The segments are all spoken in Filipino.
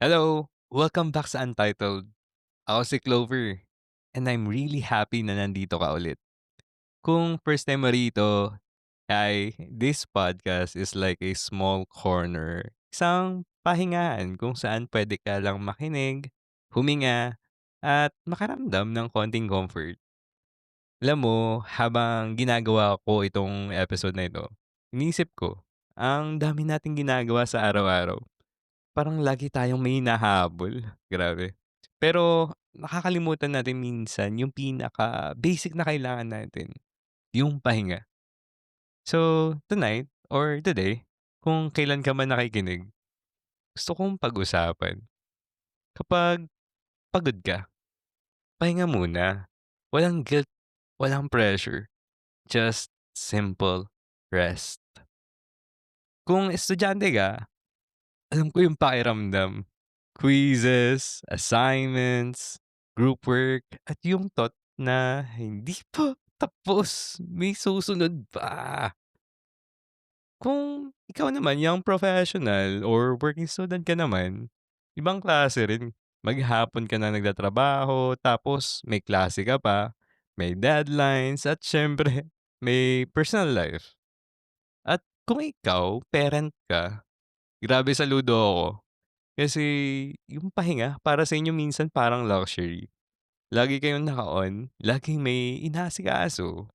Hello! Welcome back sa Untitled. Ako si Clover, and I'm really happy na nandito ka ulit. Kung first time mo rito, this podcast is like a small corner. Isang pahingaan kung saan pwede ka lang makinig, huminga, at makaramdam ng konting comfort. Alam mo, habang ginagawa ko itong episode na ito, iniisip ko, ang dami nating ginagawa sa araw-araw. Parang lagi tayong may hinahabol, grabe. Pero nakakalimutan natin minsan yung pinaka-basic na kailangan natin, yung pahinga. So, tonight or today, kung kailan ka man nakikinig, gusto kong pag-usapan. Kapag pagod ka, pahinga muna. Walang guilt, walang pressure, just simple rest. Kung estudyante ka, alam ko yung pakiramdam. Quizzes, assignments, group work, at yung thought na hindi pa tapos, may susunod pa. Kung ikaw naman, young professional or working student ka naman, ibang klase rin. Maghapon ka na nagtatrabaho, tapos may klase ka pa, may deadlines, at syempre, may personal life. At kung ikaw, parent ka, grabe saludo ako. Kasi yung pahinga para sa inyo minsan parang luxury. Lagi kayong naka-on, laging may inaasikaso.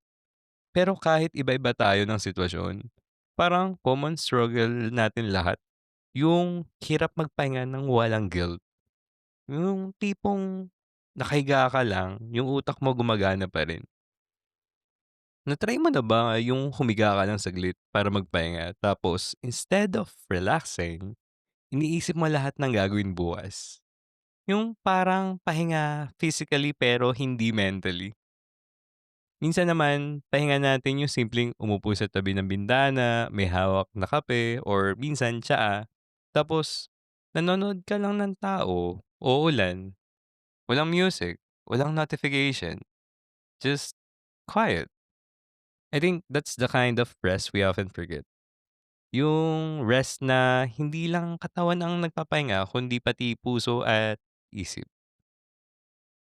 Pero kahit iba-iba tayo ng sitwasyon, parang common struggle natin lahat, yung hirap magpahinga ng walang guilt. Yung tipong nakahiga ka lang, yung utak mo gumagana pa rin. Na-try mo na ba yung humiga ka lang saglit para magpahinga tapos instead of relaxing, iniisip mo lahat ng gagawin bukas? Yung parang pahinga physically pero hindi mentally. Minsan naman, pahinga natin yung simpleng umupo sa tabi ng bintana, may hawak na kape, or minsan tsaa. Tapos, nanonood ka lang ng tao o ulan. Walang music, walang notification, just quiet. I think that's the kind of rest we often forget. Yung rest na hindi lang katawan ang nagpapahinga, kundi pati puso at isip.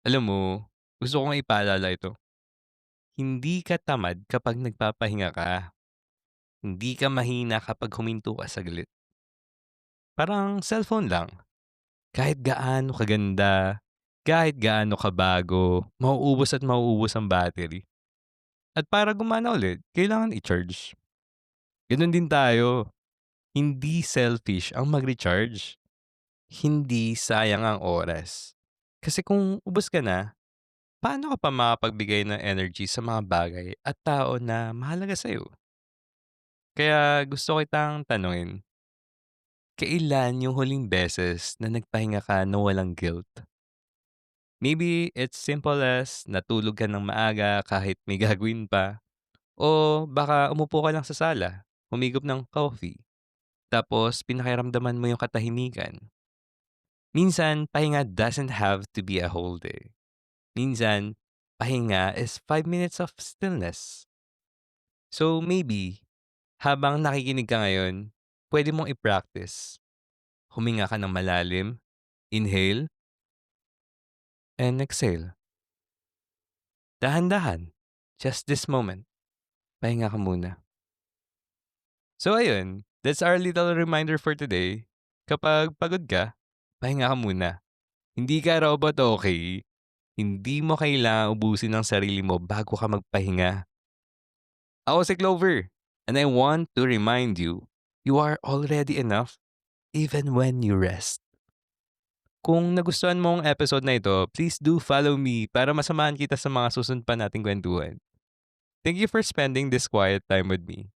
Alam mo, gusto kong ipaalala ito. Hindi ka tamad kapag nagpapahinga ka. Hindi ka mahina kapag huminto ka saglit. Parang cellphone lang. Kahit gaano kaganda, kahit gaano kabago, mauubos at mauubos ang battery. At para gumana ulit, kailangan i-charge. Ganon din tayo. Hindi selfish ang mag-recharge. Hindi sayang ang oras. Kasi kung ubos ka na, paano ka pa makapagbigay ng energy sa mga bagay at tao na mahalaga sa'yo? Kaya gusto kitang tanungin, kailan yung huling beses na nagpahinga ka na walang guilt? Maybe it's simple as natulog ka ng maaga kahit may gagawin pa. O baka umupo ka lang sa sala, humigop ng coffee, tapos pinakiramdaman mo yung katahimikan. Minsan, pahinga doesn't have to be a whole day. Minsan, pahinga is 5 minutes of stillness. So maybe, habang nakikinig ka ngayon, pwede mong i-practice. Huminga ka ng malalim, inhale, and exhale. Dahan-dahan. Just this moment. Pahinga ka muna. So ayun, that's our little reminder for today. Kapag pagod ka, pahinga ka muna. Hindi ka robot, okay? Hindi mo kailangang ubusin ang sarili mo bago ka magpahinga. Ako si Clover, and I want to remind you, you are already enough even when you rest. Kung nagustuhan mo ang episode na ito, please do follow me para masamahan kita sa mga susunod pa nating kwentuhan. Thank you for spending this quiet time with me.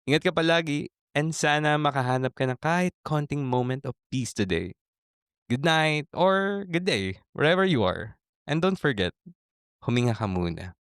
Ingat ka palagi and sana makahanap ka ng kahit konting moment of peace today. Good night or good day, wherever you are. And don't forget, huminga ka muna.